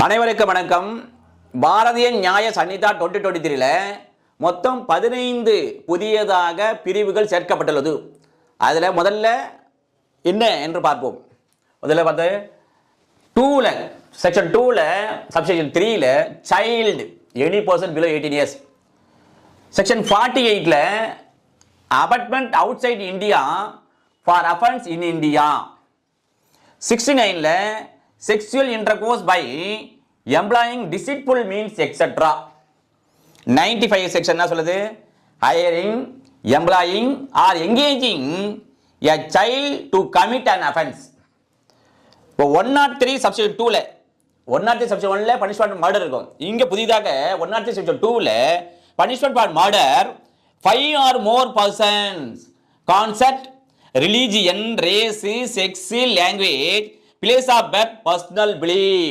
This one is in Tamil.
அனைவருக்கும் வணக்கம். பாரதிய நியாய சன்னிதா 2023 மொத்தம் 15 புதியதாக பிரிவுகள் சேர்க்கப்பட்டுள்ளது. அதில் முதல்ல என்ன என்று பார்ப்போம். முதல்ல பார்த்து 2ல செக்ஷன் 2ல சப்செக்ஷன் 3ல child any person below 18 years. Section 48ல abetment outside India for offence in India. 69ல sexual intercourse by employing deceitful means etc. 95 section என்ன சொல்லுது? hiring, employing or engaging a child to commit an offense. இப்போ 103 section 2ல 103 section 1ல punishment for murder இருக்கும். இங்க புதிதாக 103 section 2ல punishment for murder 5 or more persons, concept, religion, race, sex, language, place of birth, personal belief.